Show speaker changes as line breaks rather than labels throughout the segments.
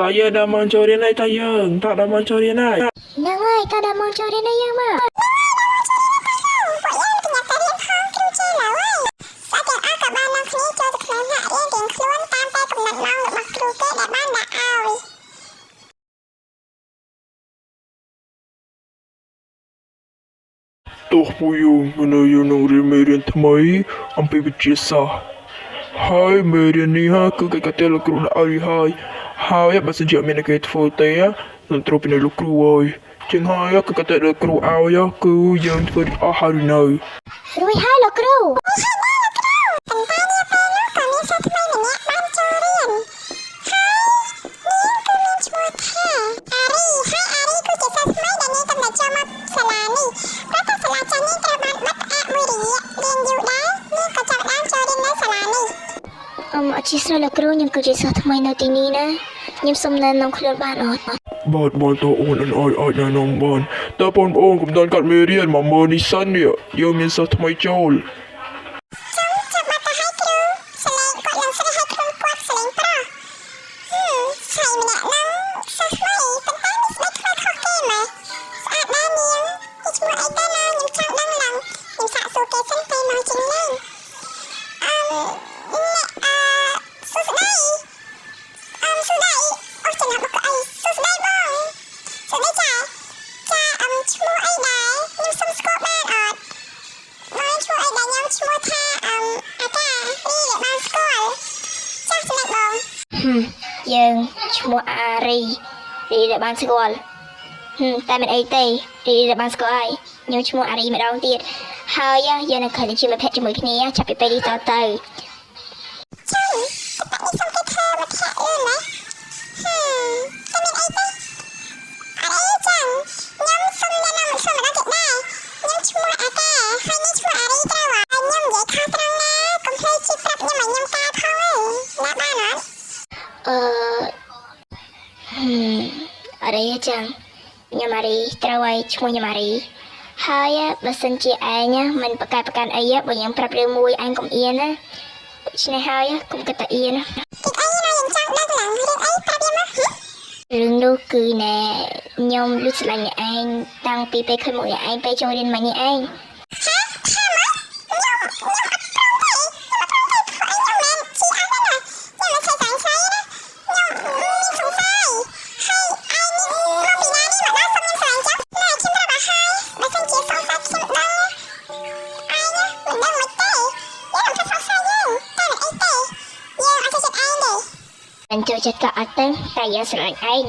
តាយើងដើរមកចូលរៀនហើយតាយើងតាដើរមកចូលរៀនហើយ
ហ្នឹងហើយតាដើរមកចូលរៀនហើយយើងមក
ទោះមួយយើងនៅយើងនឹងរៀនមេរៀនថ្មីអំពីវិទ្យាសាស្ត្រហើយមេរៀននេះគឺគេកាត់លោកគ្រូដាក់ឲ្យហើយបើសិនជាអត់មានគេធ្វើទេនឹងត្រូវពីលោកគ្រូហើយជាងហើយគឺកាត់លោកគ្រូឲ្យគឺយើងធ្វើអស់ហើយនៅ
រួចហើយលោកគ្រូអធិស្ឋានលោកគ្រូខ្ញុំគឺជាសិស្សថ្មីនៅទីនេះណាខ្ញុំសុំណែនាំខ្លួនបានអត់
បាទតើអូនអាចណែនាំបានតើបងប្អូនកុំដល់កាត់មេរៀនមកមើលនេះសិននេះយើងមានសិស្សថ្មីចូល
យើងឈ្មោះអារីដែលបានស្គាល់តែមិនអីទេរីដែលបានស្គាល់ហើយខ្ញុំឈ្មោះអារីម្ដងទៀតហើយយើងនឹងឃើញជាមិត្តភក្តិជាមួយគ្នាចាប់ពីពេលនេះតទៅអារីចឹងខ្ញុំអារីត្រូវឲ្យឈ្មោះខ្ញុំអារីហើយបើសិនជាឯងមិនប្រកាន់អីបើខ្ញុំប្រាប់រឿងមួយឯងកុំអៀនណាដូច្នេះហើយកុំគិតតែអៀនណារឿងនោះគឺណែខ្ញុំលឺស្រឡាញ់ឯងតាំងពីពេលឃើញមុខឯងពេលចូលរៀនមកនេះឯងanhចូលចិត្តក៏អត់ទៅតែយើងស្រឡាញ់ឯង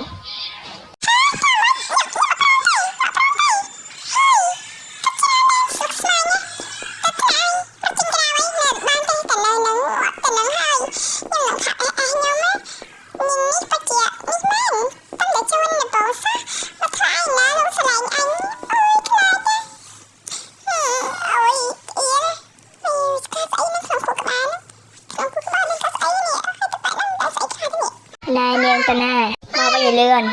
ណែនាងតាណាមកវិញលឿន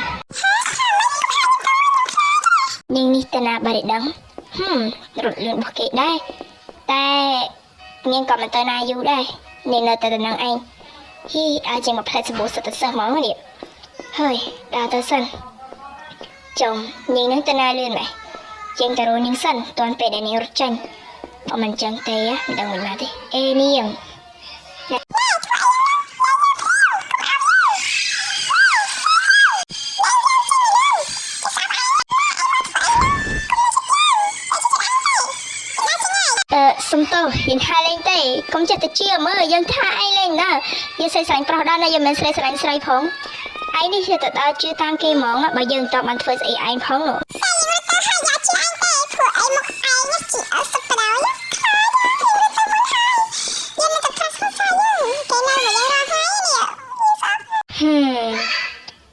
នាងនេះតាណាបារិដឹងរត់លឿនរបស់គេដែរតែនាងក៏មិនទៅណាយូរដែរនាងនៅតែទៅនឹងឯងអាចជាមកផ្លែសម្បូរសិទ្ធិសិស្សហ្មងនេះហើយដើរទៅសិនចុំនាងនឹងតាណាលឿនម៉េចជាងតារនាងសិនតាន់ពេលដែលនាងរត់ចេញបើមិនចឹងទេមិនដឹងមិនណាទេអេនាងសុំទោសយើងថាលេងទេកុំចិត្តទៅជាមើលយើងថាឯងលេងណាយើងស្រីស្រឡាញ់ប្រុសដល់ណាយើងមិនស្រីស្រឡាញ់ស្រីផងឯងនេះជាទៅដល់ជឿតាមគេហ្មងបើយើងតបានធ្វើស្អីឯងផងនោះ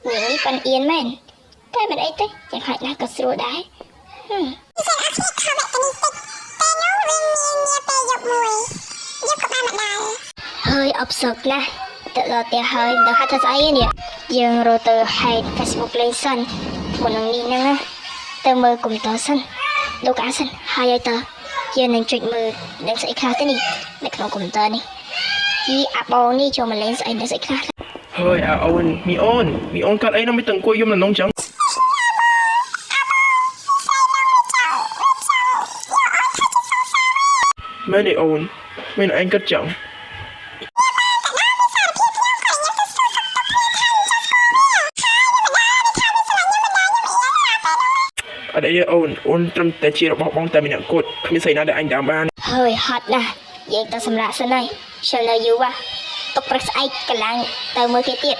នាងនេះប៉ិនអៀនមែនតែមិនអីទេយ៉ាងហោចណាស់ក៏ស្រួលដែរហើយអបសោកណាស់ទៅដល់ផ្ទះហើយដល់ហាត់ធ្វើស្អីនេះយើងរត់ទៅហែក Facebook លេងសិនមុននឹងនេះហ្នឹងទៅមើលកុំព្យូទ័រសិនលោកអាសិនហើយឲ្យតើយើងនឹងចុចមើលនឹងស្អីខ្លះទេនេះនៅក្នុងកុំព្យូទ័រនេះអាបងនេះចូលមកលេងស្អីនឹងស្អីខ្លះ
hơi à ôn mi ôn cắt ấy nó mới từng quay yếm là nông trắng mấy này ôn mấy này anh cắt chẳng ở đây ôn trong tay chia được bong tay mình nhận cột không biết xảy ra để anh đảm ban
ហើយហត់ណាស់យើងទៅសម្រាប់សិនហើយ Channel យូរវ៉ាទុកព្រឹកស្អែកកន្លងទៅមើលគេទៀត